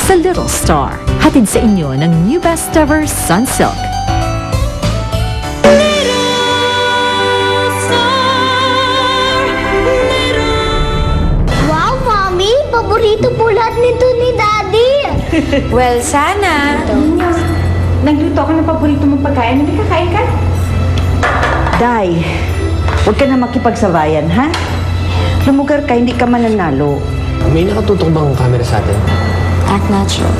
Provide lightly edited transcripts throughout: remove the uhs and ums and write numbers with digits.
sa Little Star. Hatid sa inyo ng New Best Ever Sunsilk. Wow, Mommy! Paborito po lahat nito ni Daddy! Well, sana. Nagluto ako ng paborito mong pagkain. Hindi kakain ka? Day, huwag ka na makipagsabayan, ha? Lumugar ka, hindi ka mananalo. May nakatutok bang camera sa atin? Act natural.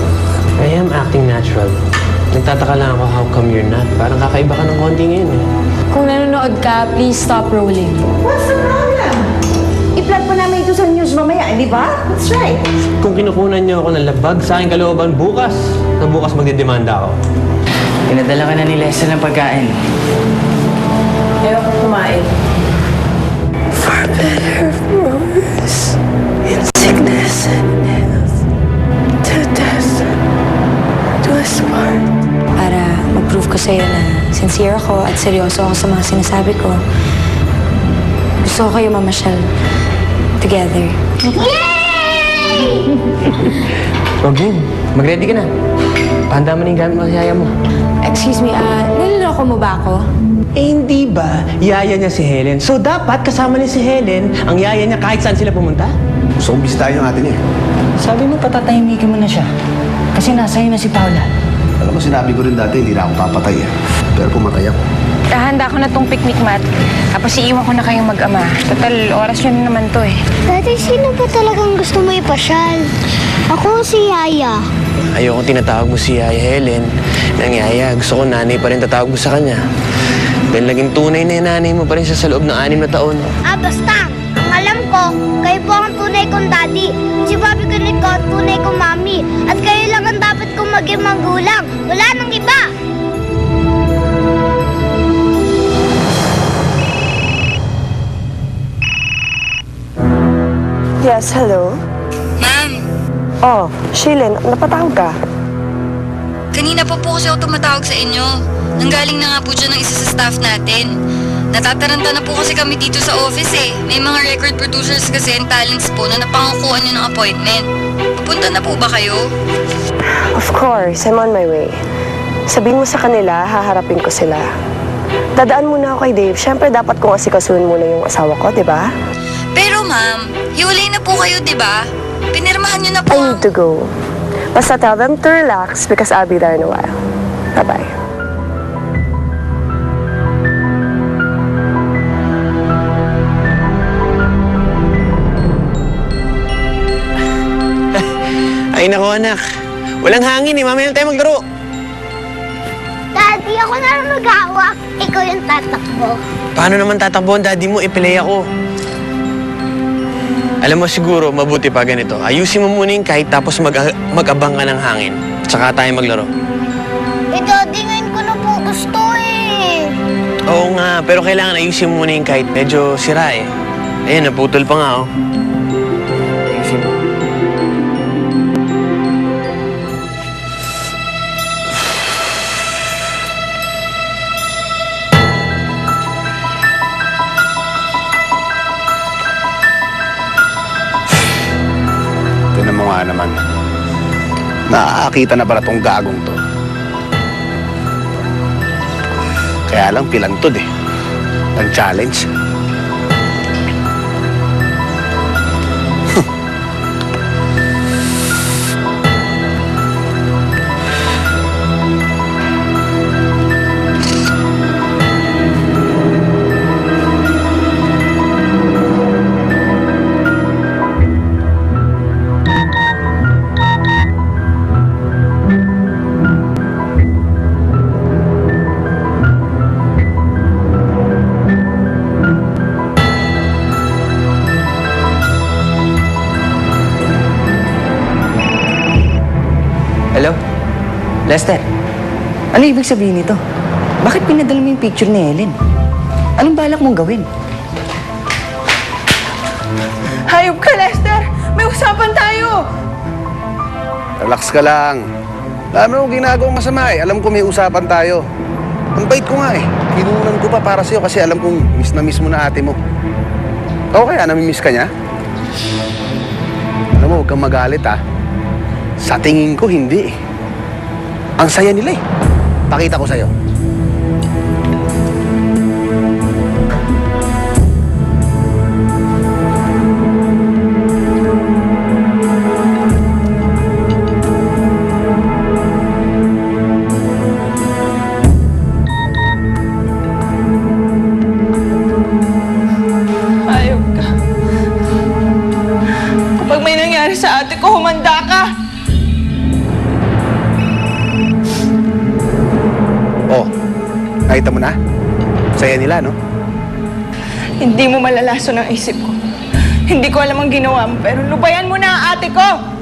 I am acting natural. Nagtataka lang ako how come you're not. Parang kakaiba ka ng konti ngayon eh. Kung nanonood ka, please stop rolling. What's the problem? I-plug pa namin ito sa news mamaya, di ba? That's right. Kung kinukunan niyo ako ng labag sa aking kalooban bukas, na bukas magdidemanda ako. Pinadala ka na ni Lester ng pagkain. Ayaw ko kumain. For better, for worse, in sickness and health, to death, to us part. Para mag-prove ko sa'yo na sincere ako at seryoso ako sa mga sinasabi ko. Gusto ko kayo mamasyal together. Wag yun. Mag-ready ka na. Pahanda mo na yung gamit mo sa yaya mo. Excuse me, niloloko mo ba ako? Eh, hindi ba? Yaya niya si Helen. So, dapat kasama niya si Helen, ang yaya niya kahit saan sila pumunta? Gusto kong bisitahin yung atin eh. Sabi mo, patatahimikin mo na siya. Kasi nasa iyo na si Paula. Alam mo, sinabi ko rin dati, hindi na ako papatay eh. Pero pumatay ako. Handa ko na tong picnic mat. Tapos iiwan ko na kayong mag-ama. Total, oras yun naman to eh. Daddy, sino ba talagang gusto mo ipasyal? Ako si Yaya. Ayoko tinatawag mo si Yaya Helen. Nang Yaya, gusto ko nanay pa rin tatawag mo sa kanya. Dahil naging tunay na yung nanay mo pa rin siya sa loob ng 6 na taon. Basta, ang alam ko, kayo po ang tunay kong daddy. Si Bobby Gunit ko ang tunay kong mami. At kayo lang ang dapat kong maging magulang. Wala nang iba. Yes, hello? Ma'am, Oh, Shilin, napatawag ka? kanina po kasi ako tumatawag sa inyo. Nanggaling na nga po dyan ng isa sa staff natin. Natataranta na po kasi kami dito sa office eh. May mga record producers kasi and talents po na napangukuhan nyo ng appointment. Pupunta na po ba kayo? Of course, I'm on my way. Sabihin mo sa kanila, haharapin ko sila. Dadaan muna ako kay Dave. Siyempre, dapat kong asikasuhin muna yung asawa ko, di ba? Pero ma'am, hiwalay na po kayo, di ba? Pinirmahan nyo na po. I need to go. Basta tell them to relax because I'll be there in a while. Bye-bye. Ay nako anak, walang hangin eh. Mamaya na tayo maglaro. Daddy, ako na lang mag-hawak. Ikaw yung tatakbo. Paano naman tatakbo ang daddy mo? I-play ako. Alam mo siguro, mabuti pa ganito. Ayusin mo muna yung kahit tapos mag-abang ka ng hangin. Tsaka tayo maglaro. Daddy, ngayon ko na po gusto eh. Oo nga, pero kailangan ayusin mo muna yung kahit medyo sira eh. Ayun, naputol pa nga oh. Ayusin mo. Tignan mo nga naman. Nakakakita na pala tong gagong to. Kaya lang pilantod eh. Nag-challenge. Hello? Lester, ano ibig sabihin nito? Bakit pinadala mo yung picture ni Helen? Anong balak mong gawin? Hayop ka, Lester! May usapan tayo! Relax ka lang. Alam mo, ginagawang masama eh. Alam ko may usapan tayo. Ang bait ko nga eh. Kinunan ko pa para sa'yo kasi alam kong miss na miss mo na ate mo. Ikaw kaya, namimiss ka niya? Alam mo, huwag kang magalit ha. Sa tingin ko, hindi eh. Ang saya nila eh. Pakita ko sa'yo. Ayok ka. Kapag may nangyari sa ate ko, humanda ka. Oh, nakita mo na? Saya nila, no? Hindi mo malalaso ng isip ko. Hindi ko alam ang ginawa mo, pero lubayan mo na ang ate ko!